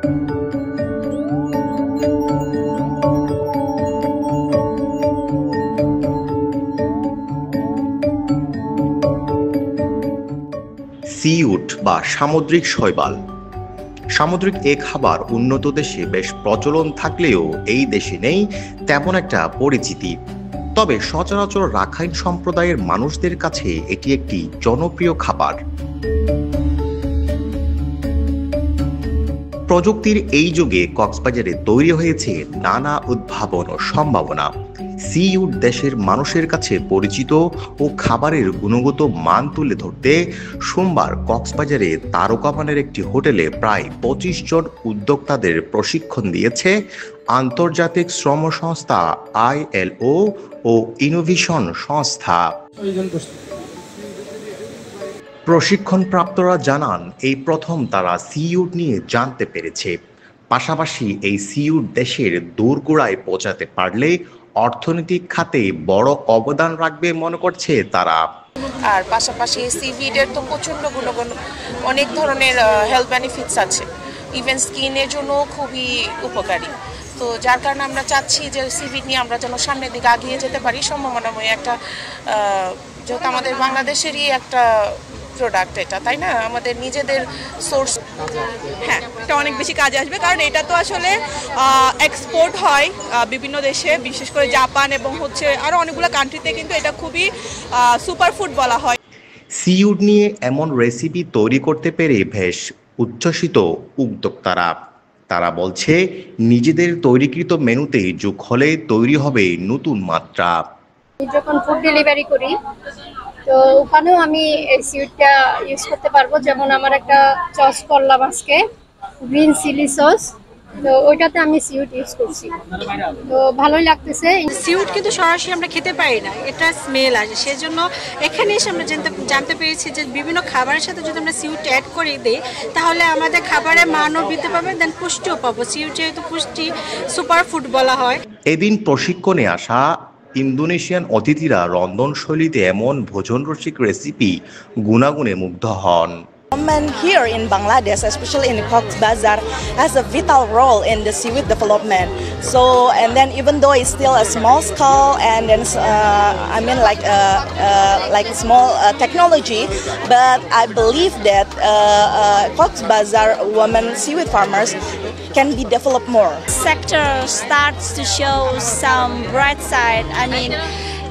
Suede বা সামুদ্রিক শৈবাল। সামুদ্রিক এ খাবার উন্নত দেশে বেশ প্রচলন থাকলেও এই দেশে নেই তেমন একটা পরিচিতি। তবে সচরাচর রাখাইন সম্প্রদায়ের মানুষদের কাছে এটি একটি জনপ্রিয় খাবার। প্রযুক্তির এই যুগে কক্সবাজারে তৈরি হয়েছে নানা উদ্ভাবন ও সম্ভাবনা। সিউড দেশের মানুষের কাছে পরিচিত ও খাবারের গুণগত মান তুলে ধরতে সোমবার কক্সবাজারে তারকামানের একটি হোটেলে প্রায় ২৫ জন উদ্যোক্তাদের প্রশিক্ষণ দিয়েছে আন্তর্জাতিক শ্রম সংস্থা ILO ও ইনোভেশন সংস্থা। প্রশিক্ষণপ্রাপ্তরা জানান এই প্রথম তারা সিউড নিয়ে জানতে পেরেছে। পাশাপাশি এই সিউড দেশের দোরগোড়ায় পৌঁছাতে পারলে অর্থনৈতিক খাতে বড় অবদান রাখবে মনে করছে তারা। আর পাশাপাশি সিভিডের তো প্রচণ্ড গুণগুণ, অনেক ধরনের হেলথ বেনিফিটস আছে, ইভেন স্কিনের জন্য খুবই উপকারী। তো যার কারণে আমরা চাচ্ছি যে সিভিড নিয়ে আমরা যেন সামনের দিকে এগিয়ে যেতে পারি। সম্ভাবনাময় একটা, যেহেতু আমাদের বাংলাদেশেরই একটা প্রোডাক্ট এটা, তাই না, আমাদের নিজেদের সোর্স। হ্যাঁ, এটা অনেক বেশি কাজে আসবে, কারণ এটা তো আসলে এক্সপোর্ট হয় বিভিন্ন দেশে, বিশেষ করে জাপান এবং আরও অনেকগুলো কান্ট্রিতে কিন্তু এটা খুবই সুপারফুড বলা হয়। সিউড নিয়ে এমন রেসিপি তৈরি করতে পেরে বেশ উচ্ছ্বসিত উদ্যোক্তারা। তারা বলছে নিজেদের তৈরিকৃত মেনুতে যোগ হলে তৈরি হবে নতুন মাত্রা। যখন ফুড ডেলিভারি করি তো ওখানেও আমি এই সিউডটা ইউজ করতে পারবো। যেমন আমার একটা সস করলাম আজকে, গ্রিন চিলি সস, তো ওইটাতে আমি সিউড ইউজ করছি, তো ভালোই লাগতেছে। সিউড কিন্তু সরাসরি আমরা খেতে পারি না, এটা স্মেল আসে, সেজন্য এখানে এসে আমরা জানতে পেরেছি যে বিভিন্ন খাবারের সাথে যদি আমরা সিউড অ্যাড করে দিই তাহলে আমাদের খাবারের মানও বৃদ্ধি পাবে, দেন পুষ্টিও পাবো। সিউড যেহেতু পুষ্টি সুপার ফুড বলা হয়। এদিন প্রশিক্ষণে আসা ইন্দোনেশিয়ান অতিথিরা রন্ধনশৈলীতে এমন ভোজনরসিক রেসিপি গুণাগুণে মুগ্ধ হন। Here in Bangladesh, especially in Cox's Bazar, has a vital role in the seaweed development. So, and then even though it's still a small scale, and then like small technology, but I believe that Cox's Bazar women seaweed farmers can be developed more. Sector starts to show some bright side. I mean,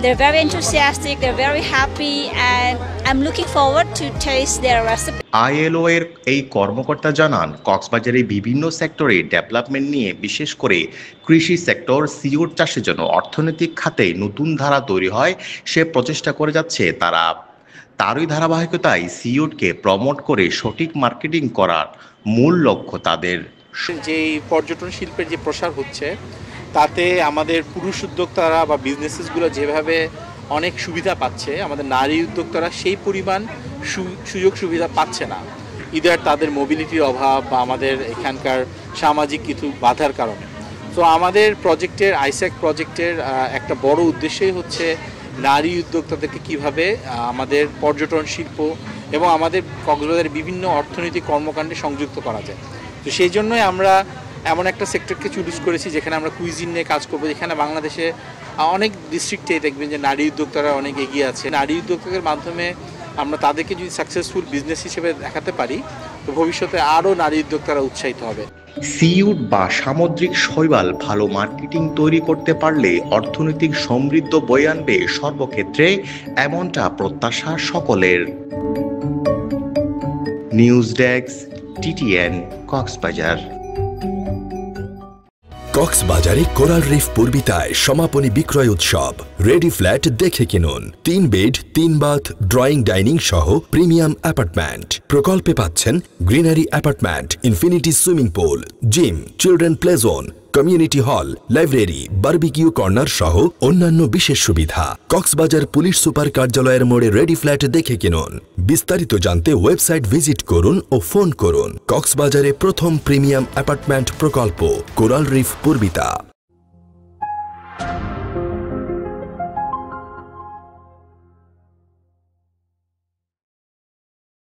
they're very enthusiastic, they're very happy, and I'm looking forward to taste their recipe. ILO এর এই কর্মকর্তা জানান কক্সবাজারে বিভিন্ন সেক্টরে development নিয়ে, বিশেষ করে কৃষি সেক্টর, সিউড চাষের জন্য অর্থনৈতিক খাতে নতুন ধারা তৈরি হয় সে প্রচেষ্টা করে যাচ্ছে তারা। তারই ধারাবাহিকতায় সিউডকে প্রমোট করে সঠিক মার্কেটিং করার মূল লক্ষ্য তাদের। যে পর্যটন শিল্পের যে প্রসার হচ্ছে তাতে আমাদের পুরুষ উদ্যোক্তারা বা বিজনেসেসগুলো যেভাবে অনেক সুবিধা পাচ্ছে, আমাদের নারী উদ্যোক্তারা সেই পরিমাণ সুযোগ সুবিধা পাচ্ছে না, ইদার তাদের মোবিলিটির অভাব বা আমাদের এখানকার সামাজিক কিছু বাধার কারণে। তো আমাদের প্রজেক্টের আইস্যাক প্রজেক্টের একটা বড় উদ্দেশ্যই হচ্ছে নারী উদ্যোক্তাদেরকে কিভাবে আমাদের পর্যটন শিল্প এবং আমাদের কক্সবাজারের বিভিন্ন অর্থনৈতিক কর্মকাণ্ডে সংযুক্ত করা যায়। তো সেই জন্যই আমরা এমন একটা সেক্টরকে চুজ করেছি যেখানে আমরা কুইজিন নিয়ে কাজ করবো, যেখানে বাংলাদেশে অনেক ডিস্ট্রিক্টেই দেখবেন যে নারী উদ্যোক্তারা অনেক এগিয়ে আছে। নারী উদ্যোক্তাদের মাধ্যমে আমরা তাদেরকে যদি সাকসেসফুল বিজনেস হিসেবে দেখাতে পারি তো ভবিষ্যতে আরও নারী উদ্যোক্তারা উৎসাহিত হবে। সিউড বা সামুদ্রিক শৈবাল ভালো মার্কেটিং তৈরি করতে পারলে অর্থনৈতিক সমৃদ্ধ বয়ে আনবে সর্বক্ষেত্রে, এমনটা প্রত্যাশা সকলের। News desk, TTN, Cox's Bazar. কক্সবাজারে কোরাল রিফ পূর্বিতায় সমাপনী বিক্রয় উৎসব। রেডি ফ্ল্যাট দেখে কিনুন। 3 বেড 3 বাথ ড্রয়িং ডাইনিং সহ প্রিমিয়াম অ্যাপার্টমেন্ট। প্রকল্পে পাচ্ছেন greenery apartment, infinity swimming pool, gym, children play zone, community hall, library, barbecue corner সহ অন্যান্য বিশেষ সুবিধা। কক্সবাজার পুলিশ সুপার কার্যালয়ের মোড়ে রেডি ফ্ল্যাট দেখে কিনুন। বিস্তারিত জানতে ওয়েবসাইট ভিজিট করুন ও ফোন করুন। কক্সবাজারে প্রথম প্রিমিয়াম অ্যাপার্টমেন্ট প্রকল্প কোরাল রিফ পূর্বিতা।